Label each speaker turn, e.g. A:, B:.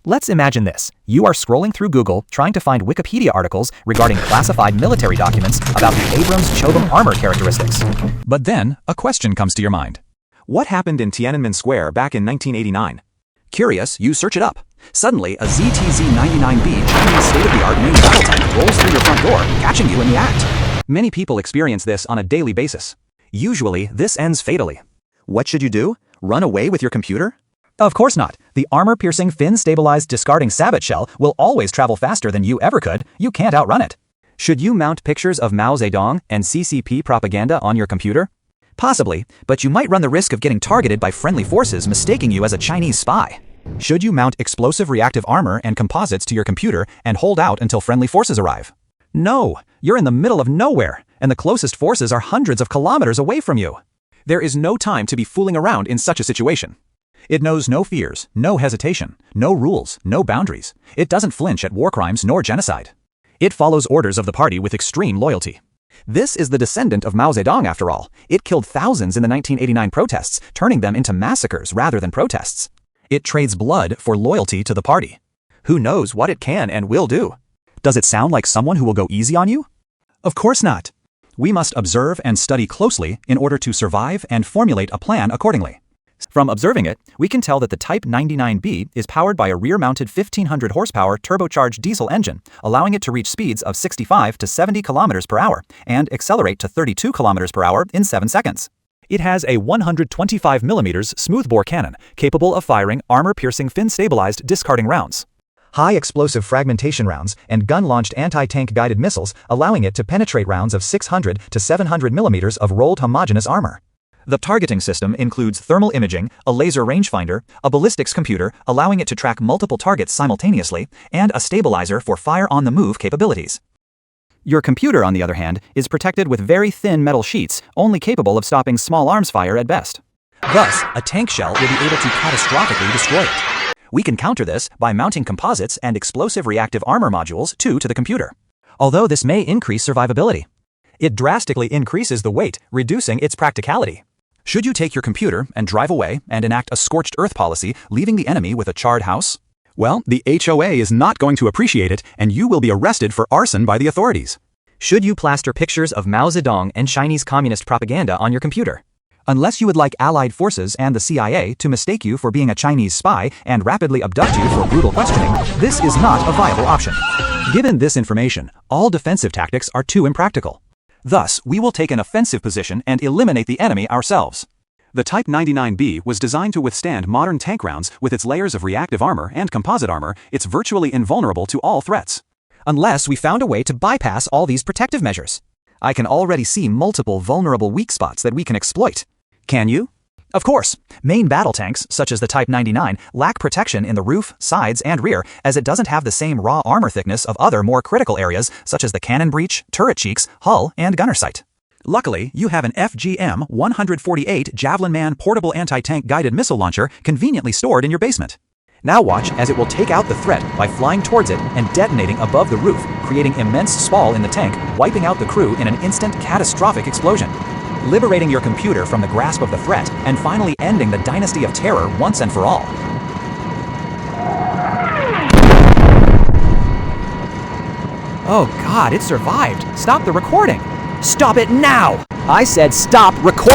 A: Let's imagine this. You are scrolling through Google trying to find Wikipedia articles regarding classified military documents about the Abrams-Chobham armor characteristics.
B: But then, a question comes to your mind. What happened in Tiananmen Square back in 1989? Curious, you search it up. Suddenly, a ZTZ-99B Chinese state-of-the-art main battle tank rolls through your front door, catching you in the act. Many people experience this on a daily basis. Usually, this ends fatally. What should you do? Run away with your computer? Of course not. The armor-piercing, fin-stabilized, discarding sabot shell will always travel faster than you ever could. You can't outrun it. Should you mount pictures of Mao Zedong and CCP propaganda on your computer? Possibly, but you might run the risk of getting targeted by friendly forces mistaking you as a Chinese spy. Should you mount explosive reactive armor and composites to your computer and hold out until friendly forces arrive? No, you're in the middle of nowhere, and the closest forces are hundreds of kilometers away from you. There is no time to be fooling around in such a situation. It knows no fears, no hesitation, no rules, no boundaries. It doesn't flinch at war crimes nor genocide. It follows orders of the party with extreme loyalty. This is the descendant of Mao Zedong after all. It killed thousands in the 1989 protests, turning them into massacres rather than protests. It trades blood for loyalty to the party. Who knows what it can and will do? Does it sound like someone who will go easy on you? Of course not. We must observe and study closely in order to survive and formulate a plan accordingly.
A: From observing it, we can tell that the Type 99B is powered by a rear-mounted 1500 horsepower turbocharged diesel engine, allowing it to reach speeds of 65 to 70 kilometers per hour and accelerate to 32 kilometers per hour in 7 seconds. It has a 125mm smoothbore cannon, capable of firing armor-piercing fin-stabilized discarding rounds.
B: High-explosive fragmentation rounds and gun-launched anti-tank guided missiles, allowing it to penetrate rounds of 600 to 700mm of rolled homogeneous armor. The targeting system includes thermal imaging, a laser rangefinder, a ballistics computer, allowing it to track multiple targets simultaneously, and a stabilizer for fire-on-the-move capabilities.
A: Your computer, on the other hand, is protected with very thin metal sheets, only capable of stopping small arms fire at best.
B: Thus, a tank shell will be able to catastrophically destroy it. We can counter this by mounting composites and explosive reactive armor modules to the computer. Although this may increase survivability, it drastically increases the weight, reducing its practicality. Should you take your computer and drive away and enact a scorched earth policy, leaving the enemy with a charred house? Well, the HOA is not going to appreciate it, and you will be arrested for arson by the authorities.
A: Should you plaster pictures of Mao Zedong and Chinese communist propaganda on your computer?
B: Unless you would like Allied forces and the CIA to mistake you for being a Chinese spy and rapidly abduct you for brutal questioning, this is not a viable option. Given this information, all defensive tactics are too impractical. Thus, we will take an offensive position and eliminate the enemy ourselves. The Type 99B was designed to withstand modern tank rounds with its layers of reactive armor and composite armor. It's virtually invulnerable to all threats.
A: Unless we found a way to bypass all these protective measures. I can already see multiple vulnerable weak spots that we can exploit.
B: Can you?
A: Of course, main battle tanks, such as the Type 99, lack protection in the roof, sides, and rear, as it doesn't have the same raw armor thickness of other more critical areas, such as the cannon breech, turret cheeks, hull, and gunner sight.
B: Luckily, you have an FGM-148 Javelin Man portable anti-tank guided missile launcher conveniently stored in your basement. Now watch as it will take out the threat by flying towards it and detonating above the roof, creating immense sprawl in the tank, wiping out the crew in an instant catastrophic explosion. Liberating your computer from the grasp of the threat and finally ending the dynasty of terror once and for all.
A: Oh God, it survived. Stop the recording. Stop it now! I said stop recording!